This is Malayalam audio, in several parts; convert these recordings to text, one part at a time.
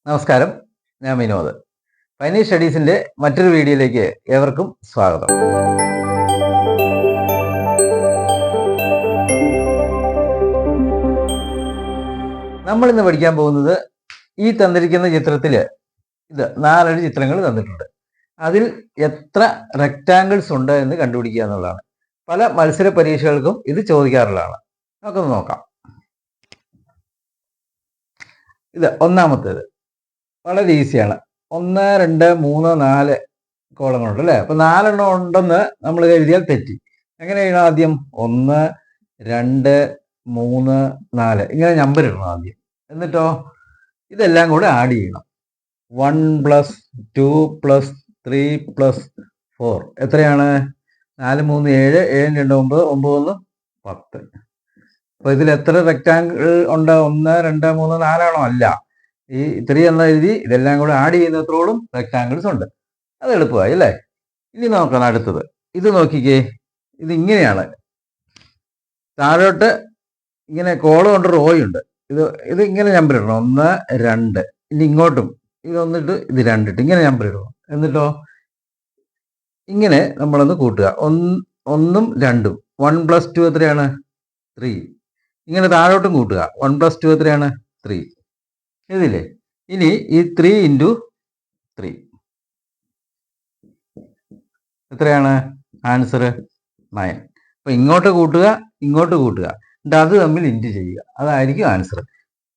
നമസ്കാരം, ഞാൻ വിനോദ്. ഫൈനൽ സ്റ്റഡീസിന്റെ മറ്റൊരു വീഡിയോയിലേക്ക് ഏവർക്കും സ്വാഗതം. നമ്മൾ ഇന്ന് പഠിക്കാൻ പോകുന്നത് ഈ തന്നിരിക്കുന്ന ചിത്രത്തില് ഇത് 4 ചിത്രങ്ങൾ തന്നിട്ടുണ്ട്. അതിൽ എത്ര റെക്റ്റാങ്കിൾസ് ഉണ്ട് എന്ന് കണ്ടുപിടിക്കുക എന്നുള്ളതാണ്. പല മത്സര പരീക്ഷകൾക്കും ഇത് ചോദിക്കാറുള്ളതാണ്. നമുക്കൊന്ന് നോക്കാം. ഇത് ഒന്നാമത്തേത് വളരെ ഈസിയാണ്. 1, 2, 3, 4 കോളങ്ങളുണ്ട് അല്ലേ? അപ്പൊ 4 ഉണ്ടെന്ന് നമ്മൾ എഴുതിയാൽ തെറ്റി. എങ്ങനെ എഴുതണം? ആദ്യം 1, 2, 3, 4 ഇങ്ങനെ നമ്പർ ഇടണം ആദ്യം. എന്നിട്ടോ ഇതെല്ലാം കൂടെ ആഡ് ചെയ്യണം. 1 + 2 + 3 + 4 എത്രയാണ്? 4, 3, 7, 7, 2, 9, 9, 10. അപ്പൊ ഇതിൽ എത്ര റെക്റ്റാങ്കിൾ ഉണ്ട്? 1, 2, 3, 4 ആണോ? അല്ല. ഈ 3 എന്ന് എഴുതി ഇതെല്ലാം കൂടെ ആഡ് ചെയ്യുന്നത്രോളം റെക്റ്റാങ്കിൾസ് ഉണ്ട്. അത് എളുപ്പമായി അല്ലേ? ഇനി നോക്കണം അടുത്തത്. ഇത് നോക്കിക്കേ, ഇത് ഇങ്ങനെയാണ്. താഴോട്ട് ഇങ്ങനെ കോളം ഉണ്ട്, റോയുണ്ട്. ഇത് ഇങ്ങനെ നമ്പർ ഇടണം. 1, 2. ഇനി ഇങ്ങോട്ടും ഇത് 1 ഇട്ട് ഇത് 2 ഇട്ട് ഇങ്ങനെ നമ്പർ ഇടണം. എന്നിട്ടോ ഇങ്ങനെ നമ്മളൊന്ന് കൂട്ടുക. 1ഉം 2ഉം 1 + 2 എത്രയാണ്? 3. ഇങ്ങനെ താഴോട്ടും കൂട്ടുക. 1 + 2 എത്രയാണ്? 3. ഇതില്ലേ? ഇനി ഈ 3 × 3 എത്രയാണ്? ആൻസർ 9. അപ്പൊ ഇങ്ങോട്ട് കൂട്ടുക, ഇങ്ങോട്ട് കൂട്ടുക, എന്നിട്ട് അത് തമ്മിൽ ഇൻറ്റു ചെയ്യുക. അതായിരിക്കും ആൻസർ.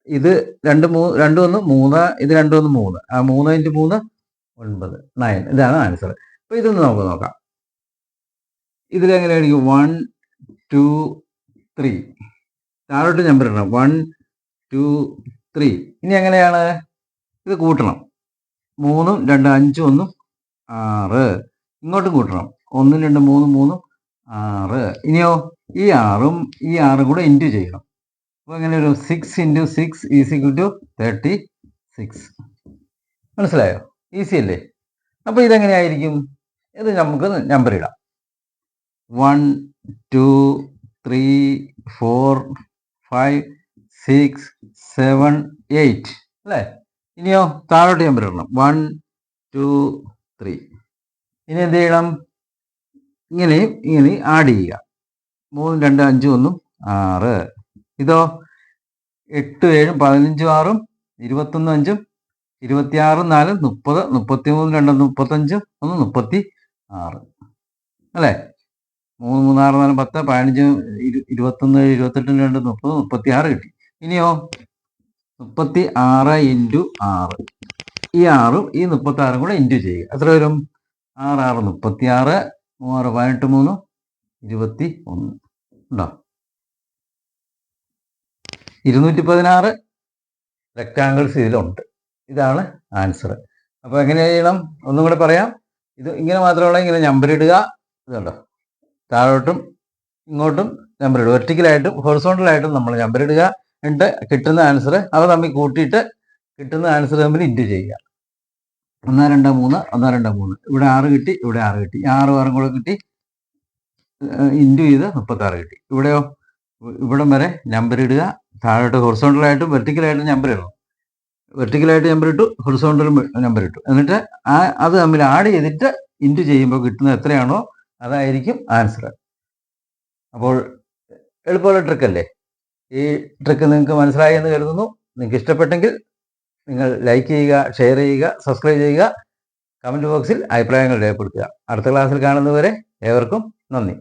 ഇത് 2, 1, 3, ഇത് 2, 1, 3. ആ 3 × 3 9, 9. ഇതാണ് ആൻസർ. അപ്പൊ ഇതൊന്ന് നമുക്ക് നോക്കാം. ഇതിലെങ്ങനെയായിരിക്കും? 1, 2, 3. താഴോട്ട് നമ്പർ ഇടണം. 1, 2, 3. ഇനി എങ്ങനെയാണ്? ഇത് കൂട്ടണം. 3ഉം 2, 5ഉം 1ഉം 6. ഇങ്ങോട്ടും കൂട്ടണം. 1, 2, 3, 3, 6. ഇനിയോ ഈ 6ഉം ഈ 6ഉം കൂടെ ഇൻറ്റു ചെയ്യണം. അപ്പോൾ എങ്ങനെ ഒരു 6 × 6 = 36. മനസ്സിലായോ? ഈസി അല്ലേ? അപ്പോൾ ഇതെങ്ങനെയായിരിക്കും? ഇത് നമുക്ക് നമ്പർ ഇടാം. 1, 2, 3, 4, 5, 6, 7, 8 അല്ലേ? ഇനിയോ താഴോട്ട് നമ്പർ ഇടണം. 1, 2, 3. ഇനി എന്ത് ചെയ്യണം? ഇങ്ങനെ ആഡ് ചെയ്യുക. 3, 2, 5, 1, 6. ഇതോ 8, 7, 15, 6, 21, 5, 26, 4, 30, 33, 2, 35, 1, 36 അല്ലേ? 3, 3, 6, 4, 10, 15, 21, 28, 2, 30, 36 കിട്ടി. ഇനിയോ 36 × 6. ഈ 6ഉം ഈ 36ഉം കൂടെ ഇൻറ്റു ചെയ്യുക. എത്ര വരും? 6, 6, 36, 3, 18, 3, 21 ഉണ്ടോ? 216 റെക്റ്റാങ്കിൾസ് ഇതിലുണ്ട്. ഇതാണ് ആൻസർ. അപ്പോൾ എങ്ങനെ ചെയ്യണം? ഒന്നും കൂടെ പറയാം. ഇത് ഇങ്ങനെ മാത്രമല്ല, ഇങ്ങനെ നമ്പർ ഇടുക. ഇതുണ്ടോ? താഴോട്ടും ഇങ്ങോട്ടും നമ്പർ ഇടുക. വെർട്ടിക്കലായിട്ടും ഹൊറിസോണ്ടലായിട്ടും നമ്മൾ നമ്പർ ഇടുക. എന്നിട്ട് കിട്ടുന്ന ആൻസർ അവ തമ്മിൽ കൂട്ടിയിട്ട് കിട്ടുന്ന ആൻസർ തമ്മിൽ ഇൻറ്റു ചെയ്യുക. 1, 2, 3, 1, 2, 3. ഇവിടെ 6 കിട്ടി, ഇവിടെ 6 കിട്ടി. 6 കൂടെ കിട്ടി, ഇൻറ്റു ചെയ്ത് 36 കിട്ടി. ഇവിടെയോ ഇവിടം വരെ നമ്പർ ഇടുക. താഴോട്ട് ഹൊറിസോണ്ടലായിട്ടും വെർട്ടിക്കലായിട്ടും നമ്പർ ഇടണം. വെർട്ടിക്കലായിട്ട് നമ്പർ ഇട്ടു, ഹൊറിസോണ്ടൽ നമ്പർ ഇട്ടു. എന്നിട്ട് അത് തമ്മിൽ ആഡ് ചെയ്തിട്ട് ഇൻറ്റു ചെയ്യുമ്പോൾ കിട്ടുന്നത് എത്രയാണോ അതായിരിക്കും ആൻസർ. അപ്പോൾ എളുപ്പമുള്ള ട്രിക്കല്ലേ? ഈ ട്രിക്ക് നിങ്ങൾക്ക് മനസ്സിലായി എന്ന് കരുതുന്നു. നിങ്ങൾക്ക് ഇഷ്ടപ്പെട്ടെങ്കിൽ നിങ്ങൾ ലൈക്ക് ചെയ്യുക, ഷെയർ ചെയ്യുക, സബ്സ്ക്രൈബ് ചെയ്യുക, കമൻറ്റ് ബോക്സിൽ അഭിപ്രായങ്ങൾ രേഖപ്പെടുത്തുക. അടുത്ത ക്ലാസ്സിൽ കാണുന്നതുവരെ ഏവർക്കും നന്ദി.